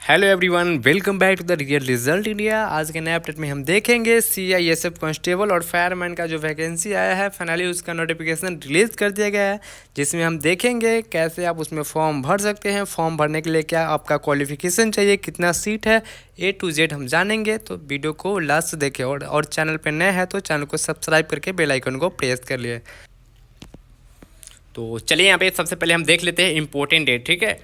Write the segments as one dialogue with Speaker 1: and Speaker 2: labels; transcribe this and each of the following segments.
Speaker 1: Hello everyone, welcome back to the real result India. आज के नए अपडेट में हम देखेंगे CISF कांस्टेबल और फायरमैन का जो वैकेंसी आया है, फाइनली उसका नोटिफिकेशन रिलीज़ कर दिया गया है, जिसमें हम देखेंगे कैसे आप उसमें फॉर्म भर सकते हैं। फॉर्म भरने के लिए क्या आपका क्वालिफिकेशन चाहिए, कितना सीट है, A to Z हम जानेंगे। तो वीडियो को लास्ट से देखें और चैनल पर नए हैं तो चैनल को सब्सक्राइब करके बेल आइकन को प्रेस कर लिए। तो चलिए यहाँ पे सबसे पहले हम देख लेते हैं इम्पोर्टेंट डेट। ठीक है,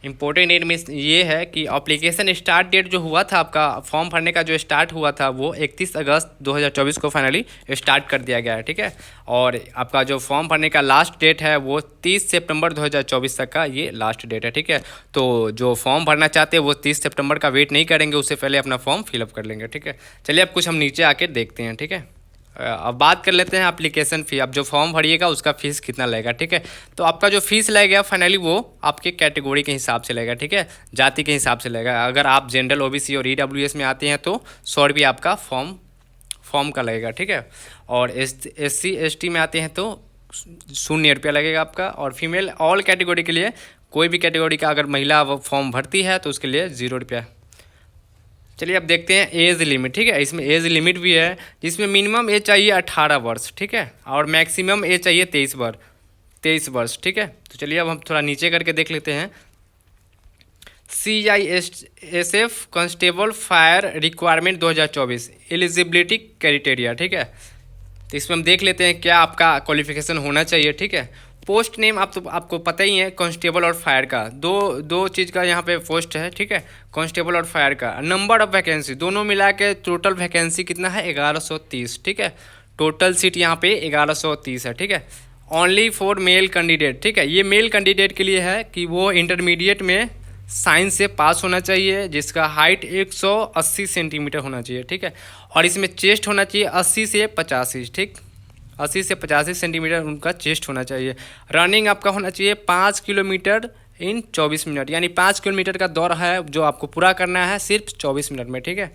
Speaker 1: इम्पोर्टेंट डेट में ये है कि एप्लीकेशन स्टार्ट डेट जो हुआ था, आपका फॉर्म भरने का जो स्टार्ट हुआ था वो 31 अगस्त 2024 को फाइनली स्टार्ट कर दिया गया है। ठीक है, और आपका जो फॉर्म भरने का लास्ट डेट है वो 30 सितंबर 2024 तक का ये लास्ट डेट है। ठीक है, तो जो फॉर्म भरना चाहते हैं वो 30 सितंबर का वेट नहीं करेंगे, उससे पहले अपना फॉर्म फिलअप कर लेंगे। ठीक है, चलिए अब कुछ हम नीचे आके देखते हैं। ठीक है, अब बात कर लेते हैं एप्लीकेशन फ़ी। अब जो फॉर्म भरिएगा उसका फ़ीस कितना लगेगा। ठीक है, तो आपका जो फीस लगेगा फाइनली वो आपके कैटेगरी के हिसाब से लगेगा। ठीक है, जाति के हिसाब से लगेगा। अगर आप जनरल OBC और EWS में आते हैं तो 100 रुपये आपका फॉर्म का लगेगा। ठीक है, और SC ST में आते हैं तो 0 रुपया लगेगा आपका। और फीमेल ऑल कैटेगरी के लिए, कोई भी कैटेगरी का अगर महिला फॉर्म भरती है तो उसके लिए 0 रुपया। चलिए अब देखते हैं एज लिमिट। ठीक है, इसमें एज लिमिट भी है, जिसमें मिनिमम एज चाहिए 18 वर्ष। ठीक है, और मैक्सिमम एज चाहिए 23 वर्ष। ठीक है, तो चलिए अब हम थोड़ा नीचे करके देख लेते हैं। CISF constable fire requirement 2024 eligibility criteria. ठीक है, तो इसमें हम देख लेते हैं क्या आपका क्वालिफिकेशन होना चाहिए। ठीक है, पोस्ट नेम आपको पता ही है, कांस्टेबल और फायर का दो चीज़ का यहाँ पे पोस्ट है। ठीक है, कांस्टेबल और फायर का। नंबर ऑफ वैकेंसी दोनों मिला के टोटल वैकेंसी कितना है, 1130। ठीक है, टोटल सीट यहाँ पे 1130 है। ठीक है, ओनली फॉर मेल कैंडिडेट। ठीक है, ये मेल कैंडिडेट के लिए है कि वो इंटरमीडिएट में साइंस से पास होना चाहिए, जिसका हाइट 180 सेंटीमीटर होना चाहिए। ठीक है, और इसमें चेस्ट होना चाहिए 80 से 85। ठीक, 80 से 85 सेंटीमीटर उनका चेस्ट होना चाहिए। रनिंग आपका होना चाहिए 5 किलोमीटर इन 24 मिनट, यानी 5 किलोमीटर का दौड़ है जो आपको पूरा करना है सिर्फ 24 मिनट में। ठीक है,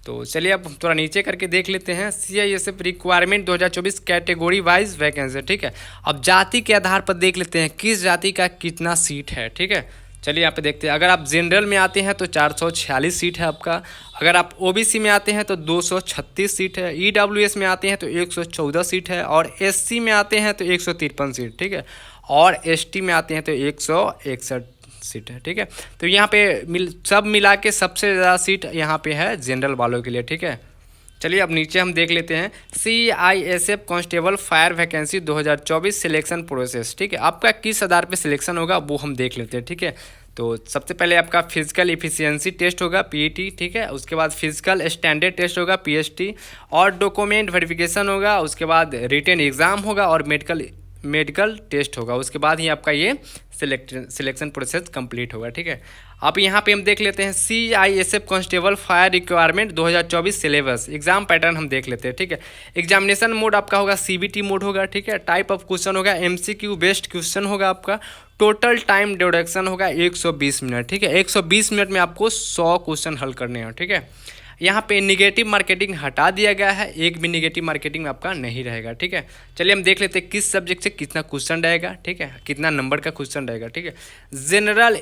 Speaker 1: तो चलिए अब थोड़ा नीचे करके देख लेते हैं। CISF requirement 2024 category wise vacancy. ठीक है, अब जाति के आधार पर देख लेते हैं किस जाति का कितना सीट है। ठीक है, चलिए यहाँ पे देखते हैं। अगर आप जनरल में आते हैं तो 446 सीट है आपका। अगर आप OBC में आते हैं तो 236 सीट है। EWS में आते हैं तो 114 सीट है। और SC में आते हैं तो 153 सीट। ठीक है, और ST में आते हैं तो 161 सीट है। ठीक है, तो यहाँ पे सब मिला के सबसे ज़्यादा सीट यहाँ पे है जनरल वालों के लिए। ठीक है, चलिए अब नीचे हम देख लेते हैं CISF constable fire vacancy 2024 selection process. ठीक है, आपका किस आधार पे सिलेक्शन होगा वो हम देख लेते हैं। ठीक है, तो सबसे पहले आपका फिजिकल इफिशियंसी टेस्ट होगा PET। ठीक है, उसके बाद फिजिकल स्टैंडर्ड टेस्ट होगा PST, और डॉक्यूमेंट वेरिफिकेशन होगा। उसके बाद रिटन एग्ज़ाम होगा और मेडिकल टेस्ट होगा। उसके बाद ही आपका ये सिलेक्शन प्रोसेस कंप्लीट होगा। ठीक है, अब यहाँ पे हम देख लेते हैं CISF constable fire requirement 2024 syllabus. Exam pattern हम देख लेते हैं। ठीक है, एग्जामिनेशन मोड आपका होगा CBT मोड होगा। ठीक है, टाइप ऑफ क्वेश्चन होगा MCQ बेस्ड क्वेश्चन होगा आपका। टोटल टाइम ड्यूरेक्शन होगा 120 मिनट। ठीक है, 120 मिनट में आपको 100 क्वेश्चन हल करने हैं। ठीक है, यहाँ पे निगेटिव मार्केटिंग हटा दिया गया है, एक भी निगेटिव मार्केटिंग में आपका नहीं रहेगा। ठीक है, चलिए हम देख लेते हैं किस सब्जेक्ट से कितना क्वेश्चन रहेगा। ठीक है, कितना नंबर का क्वेश्चन रहेगा। ठीक है, जनरल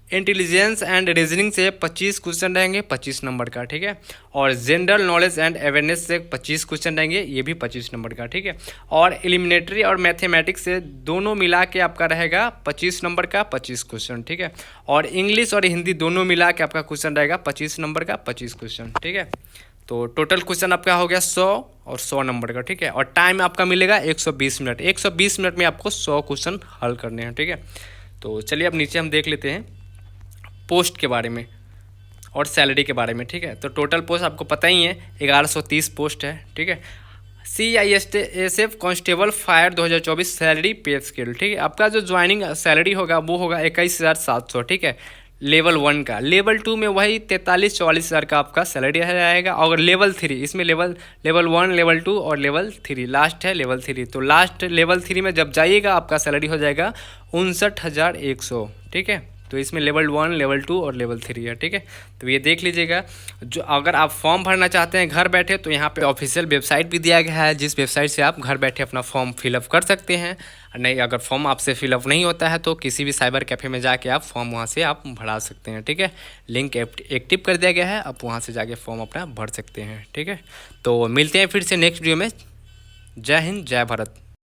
Speaker 1: इंटेलिजेंस एंड रीजनिंग से 25 क्वेश्चन रहेंगे, 25 नंबर का। ठीक है, और जनरल नॉलेज एंड अवेयरनेस से 25 क्वेश्चन रहेंगे, ये भी 25 नंबर का। ठीक है, और एलिमिनेटरी और मैथमेटिक्स से दोनों मिला के आपका रहेगा 25 नंबर का 25 क्वेश्चन। ठीक है, और इंग्लिश और हिंदी दोनों मिला के आपका क्वेश्चन रहेगा 25 नंबर का 25 क्वेश्चन। ठीक है, तो टोटल क्वेश्चन आपका हो गया 100 और 100 नंबर का। ठीक है, और टाइम आपका मिलेगा 120 मिनट। 120 मिनट में आपको 100 क्वेश्चन हल करने हैं। ठीक है, तो चलिए अब नीचे हम देख लेते हैं पोस्ट के बारे में और सैलरी के बारे में। ठीक है, तो टोटल पोस्ट आपको पता ही है 1130 पोस्ट है। ठीक है, CISF कांस्टेबल फायर 2024 सैलरी पे स्केल। ठीक है, आपका जो ज्वाइनिंग सैलरी होगा वो होगा 21,700। ठीक है, लेवल 1 का। लेवल 2 में वही 43-44 हज़ार का आपका सैलरी रहेगा। और लेवल 3 इसमें लेवल 1, लेवल 2 और लेवल 3 लास्ट है लेवल 3। तो लास्ट लेवल 3 में जब जाइएगा आपका सैलरी हो जाएगा 59,100। ठीक है, तो इसमें लेवल 1, लेवल 2 और लेवल 3 है, ठीक है। तो ये देख लीजिएगा। जो अगर आप फॉर्म भरना चाहते हैं घर बैठे, तो यहाँ पे ऑफिशियल वेबसाइट भी दिया गया है, जिस वेबसाइट से आप घर बैठे अपना फॉर्म फिलअप कर सकते हैं। नहीं, अगर फॉर्म आपसे फिलअप नहीं होता है तो किसी भी साइबर कैफ़े में जाके आप फॉर्म वहाँ से आप भरा सकते हैं, ठीक है। लिंक एक्टिव कर दिया गया है, आप वहाँ से जाके फॉर्म अपना भर सकते हैं, ठीक है। तो मिलते हैं फिर से नेक्स्ट वीडियो में। जय हिंद, जय भारत।